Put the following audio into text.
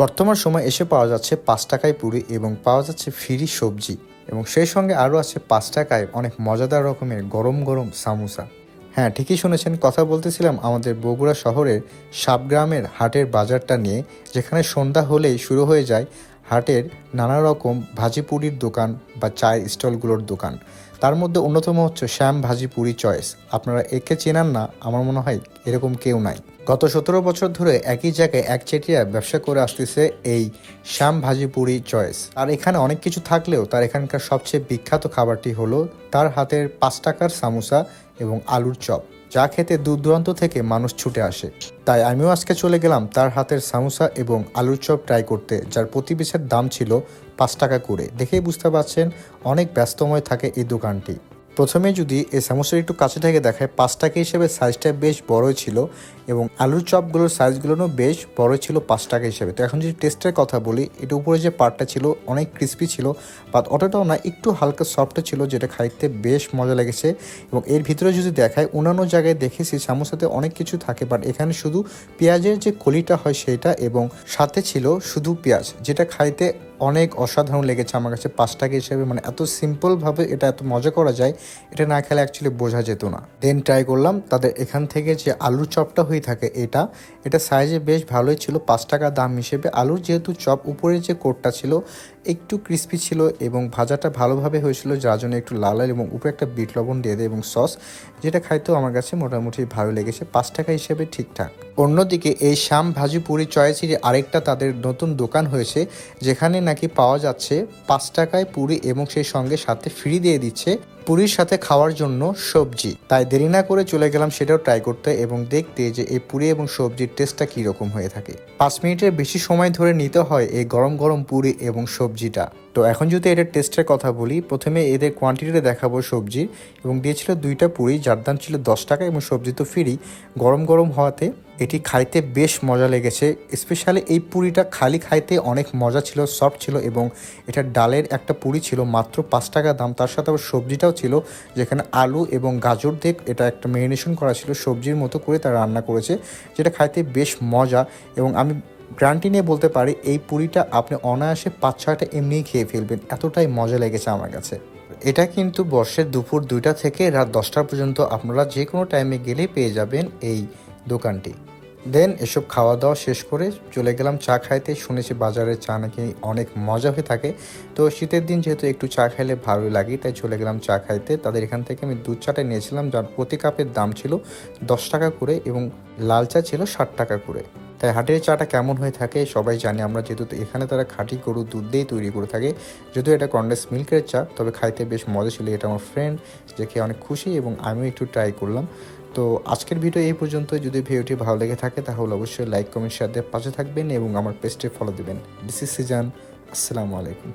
বর্তমান সময়ে এসে পাওয়া যাচ্ছে ৫ টাকায় পুরি এবং পাওয়া যাচ্ছে ফ্রি সবজি এবং সেই সঙ্গে আরও আছে ৫ টাকায় অনেক মজাদার রকমের গরম গরম সামোসা। হ্যাঁ, ঠিকই শুনেছেন, কথা বলতেছিলাম আমাদের বগুড়া শহরের সাবগ্রামের হাটের বাজারটা নিয়ে, যেখানে সন্ধ্যা হলেই শুরু হয়ে যায় হাটের নানা রকম ভাজি পুরির দোকান বা চায়ের স্টলগুলোর দোকান। তার মধ্যে অন্যতম হচ্ছে শ্যাম ভাজি পুরি চয়েস। আপনারা একে চেনান না, আমার মনে হয় এরকম কেউ নাই। গত ১৭ বছর ধরে একই জায়গায় একচেটিয়া ব্যবসা করে আসতেছে এই শ্যাম ভাজি পুরি চয়েস। আর এখানে অনেক কিছু থাকলেও তার এখানকার সবচেয়ে বিখ্যাত খাবারটি হলো তার হাতের ৫ টাকার সামোসা এবং আলুর চপ, যা খেতে দূর দূরান্ত থেকে মানুষ ছুটে আসে। তাই আমিও আজকে চলে গেলাম তার হাতের সামোসা এবং আলুর চপ ট্রাই করতে, যার প্রতি পিসের দাম ছিল ৫ টাকা করে। দেখেই বুঝতে পারছেন অনেক ব্যস্তময় থাকে এই দোকানটি। প্রথমে যদি এই সামোসার একটু কাছে থেকে দেখায়, ৫ টাকা হিসেবে সাইজটা বেশ বড়ই ছিল এবং আলুর চপগুলোর সাইজগুলোও বেশ বড় ছিল ৫ টাকা হিসেবে। তো এখন যদি টেস্টের কথা বলি, এটা উপরে যে পার্টটা ছিল অনেক ক্রিস্পি ছিল, বাট অতটাও না, একটু হালকা সফট ছিল, যেটা খাইতে বেশ মজা লেগেছে। এবং এর ভিতরে যদি দেখায়, অন্যান্য জায়গায় দেখেছি সামোসাতে অনেক কিছু থাকে, বাট এখানে শুধু পেঁয়াজের যে কলিটা হয় সেটা এবং সাথে ছিল শুধু পেঁয়াজ, যেটা খাইতে অনেক অসাধারণ লেগেছে আমার কাছে ৫ টাকা হিসেবে। মানে এত সিম্পলভাবে এটা এত মজা করা যায়, এটা না খেলে অ্যাকচুয়ালি বোঝা যেত না। দেন ট্রাই করলাম তাদের এখান থেকে যে আলুর চপটা হয়ে থাকে, এটা সাইজে বেশ ভালোই ছিল ৫ টাকা দাম হিসেবে। আলুর যেহেতু চপ, উপরে যে কোটটা ছিল একটু ক্রিস্পি ছিল এবং ভাজাটা ভালোভাবে হয়েছিল, যার জন্য একটু লাল লাল, এবং উপরে একটা বিট লবণ দিয়ে দেয় এবং সস, যেটা খাইতেও আমার কাছে মোটামুটি ভালো লেগেছে ৫ টাকা হিসেবে ঠিকঠাক। অন্যদিকে এই শ্যাম ভাজি পুরি চয়েসের আরেকটা তাদের নতুন দোকান হয়েছে, যেখানে নাকি পাওয়া যাচ্ছে ৫ টাকায় পুরি এবং সেই সঙ্গে সাথে ফ্রি দিয়ে দিচ্ছে পুরীর সাথে খাওয়ার জন্য সবজি। তাই দেরি না করে চলে গেলাম সেটাও ট্রাই করতে এবং দেখতে যে এই পুরি এবং সবজির টেস্টটা কীরকম হয়ে থাকে। ৫ মিনিটের বেশি সময় ধরে নিতে হয় এই গরম গরম পুরি এবং সবজিটা। তো এখন যদি এটার টেস্টের কথা বলি, প্রথমে এদের কোয়ান্টিটিটা দেখাবো সবজির, এবং দিয়েছিল 2টা পুরি, যার দাম ছিল ১০ টাকা এবং সবজি তো ফ্রি। গরম গরম হওয়াতে এটি খাইতে বেশ মজা লেগেছে। স্পেশালি এই পুরিটা খালি খাইতে অনেক মজা ছিল, সফট ছিল, এবং এটা ডালের একটা পুরি ছিল মাত্র ৫ টাকা দাম। তার সাথে আবার সবজিটাও ছিল, যেখানে আলু এবং গাজর দিয়ে এটা একটা ম্যারিনেশন করা ছিল, সবজির মতো করে তারা রান্না করেছে, যেটা খাইতে বেশ মজা। এবং আমি গ্যারান্টি নিয়ে বলতে পারি এই পুরিটা আপনি অনায়াসে ৫-৬টা এমনিই খেয়ে ফেলবেন, এতটাই মজা লেগেছে আমার কাছে। এটা কিন্তু বর্ষের দুপুর 2টা থেকে রাত 10টা পর্যন্ত আপনারা যে কোনো টাইমে গেলেই পেয়ে যাবেন এই দোকানটি। দেন এসব খাওয়া দাওয়া শেষ করে চলে গেলাম চা খাইতে। শুনেছি বাজারের চা নাকি অনেক মজা হয়ে থাকে, তো শীতের দিন যেহেতু একটু চা খাইলে ভালোই লাগে, তাই চলে গেলাম চা খাইতে। তাদের এখান থেকে আমি দুধ চাটা নিয়েছিলাম, যার প্রতি কাপের দাম ছিল 10 টাকা করে এবং লাল চা ছিল 60 টাকা করে। তাই হাটের চাটা কেমন হয়ে থাকে সবাই জানি আমরা, যেহেতু এখানে তারা খাঁটি গরুর দুধ দিয়েই তৈরি করে থাকে। যদিও এটা কন্ডেন্স মিল্কের চা, তবে খাইতে বেশ মজা ছিল। এটা আমার ফ্রেন্ড যে খেয়ে অনেক খুশি এবং আমিও একটু ট্রাই করলাম। তো আজকের ভিডিও এই পর্যন্ত। যদি ভিডিওটি ভালো লেগে থাকে তাহলে অবশ্যই লাইক, কমেন্ট, শেয়ার দিয়ে পাশে থাকবেন এবং আমার পেজটি ফলো দেবেন। This is Sijan. আসসালামু আলাইকুম।